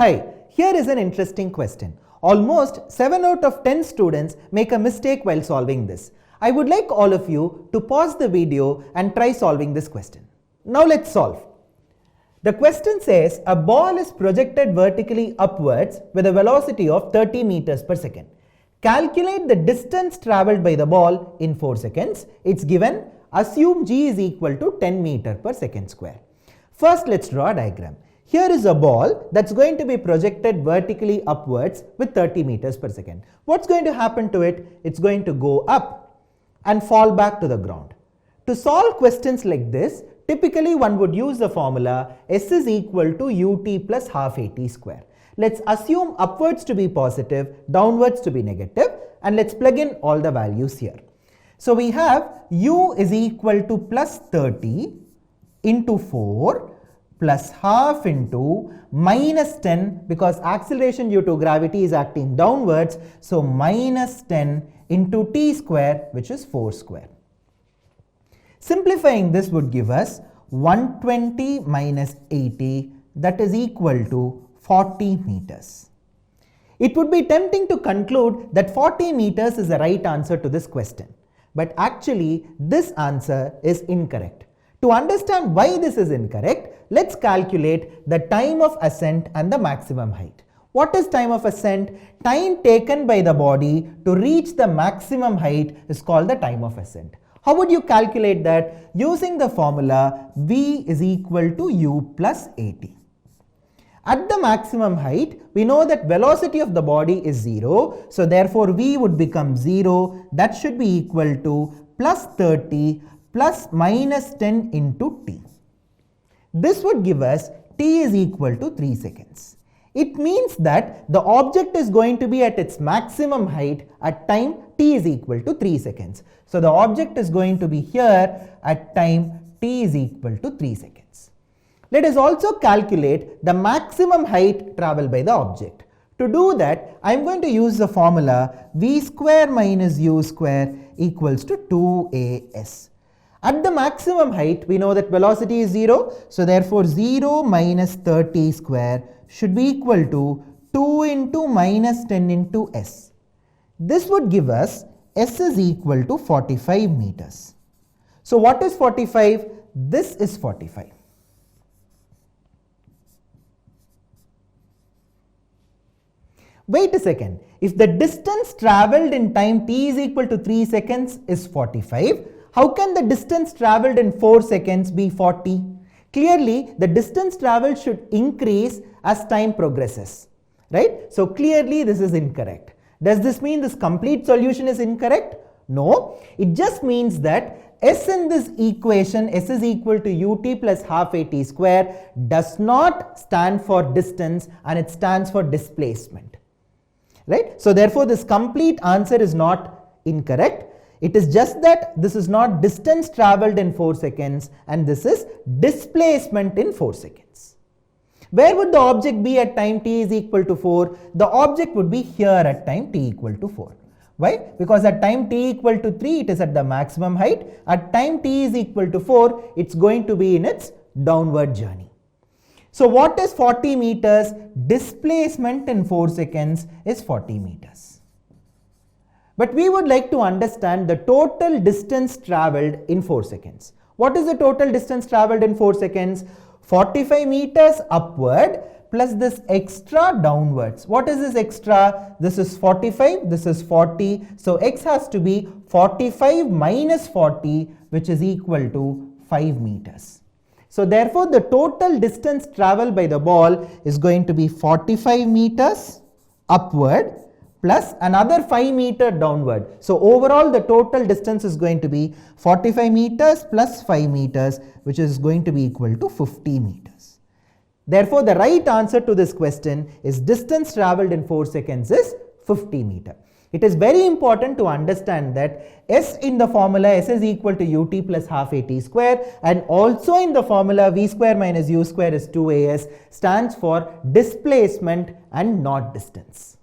Hi, here is an interesting question. Almost 7 out of 10 students make a mistake while solving this. I would like all of you to pause the video and try solving this question. Now let's solve. The question says a ball is projected vertically upwards with a velocity of 30 meters per second. Calculate the distance traveled by the ball in 4 seconds. It's given. Assume g is equal to 10 meter per second square. First, let's draw a diagram. Here is a ball that's going to be projected vertically upwards with 30 meters per second. What's going to happen to it? It's going to go up and fall back to the ground. To solve questions like this, typically one would use the formula S is equal to ut plus half at square. Let's assume upwards to be positive, downwards to be negative, and let's plug in all the values here. So we have u is equal to plus 30 into 4 plus half into minus 10, because acceleration due to gravity is acting downwards, so minus 10 into t square, which is 4 square. Simplifying this would give us 120 minus 80, that is equal to 40 meters. It would be tempting to conclude that 40 meters is the right answer to this question, but actually this answer is incorrect. To understand why this is incorrect, let's calculate the time of ascent and the maximum height. What is time of ascent? Time taken by the body to reach the maximum height is called the time of ascent. How would you calculate that? Using the formula v is equal to u plus at. At the maximum height, we know that velocity of the body is 0. So therefore v would become 0. That should be equal to plus 30 plus minus 10 into t. This would give us t is equal to 3 seconds. It means that the object is going to be at its maximum height at time t is equal to 3 seconds. So the object is going to be here at time t is equal to 3 seconds. Let us also calculate the maximum height traveled by the object. To do that, I am going to use the formula v square minus u square equals to 2as. At the maximum height, we know that velocity is 0. So therefore 0 minus 30 square should be equal to 2 into minus 10 into s. This would give us s is equal to 45 meters. So what is 45? This is 45. Wait a second. If the distance traveled in time t is equal to 3 seconds is 45, how can the distance traveled in 4 seconds be 40? Clearly, the distance traveled should increase as time progresses, right? So clearly this is incorrect. Does this mean this complete solution is incorrect? No, it just means that s in this equation, s is equal to ut plus half at square, does not stand for distance and it stands for displacement, right? So therefore this complete answer is not incorrect. It is just that this is not distance traveled in 4 seconds and this is displacement in 4 seconds. Where would the object be at time t is equal to 4? The object would be here at time t equal to 4. Why? Because at time t equal to 3 it is at the maximum height. At time t is equal to 4 it's going to be in its downward journey. So what is 40 meters? Displacement in 4 seconds is 40 meters. But we would like to understand the total distance traveled in 4 seconds. What is the total distance traveled in 4 seconds? 45 meters upward plus this extra downwards. What is this extra? This is 45, this is 40. So x has to be 45 minus 40, which is equal to 5 meters. So therefore the total distance traveled by the ball is going to be 45 meters upward plus another 5 meter downward. So overall the total distance is going to be 45 meters plus 5 meters, which is going to be equal to 50 meters. Therefore the right answer to this question is distance traveled in 4 seconds is 50 meter. It is very important to understand that s in the formula s is equal to ut plus half at square and also in the formula v square minus u square is 2as stands for displacement and not distance.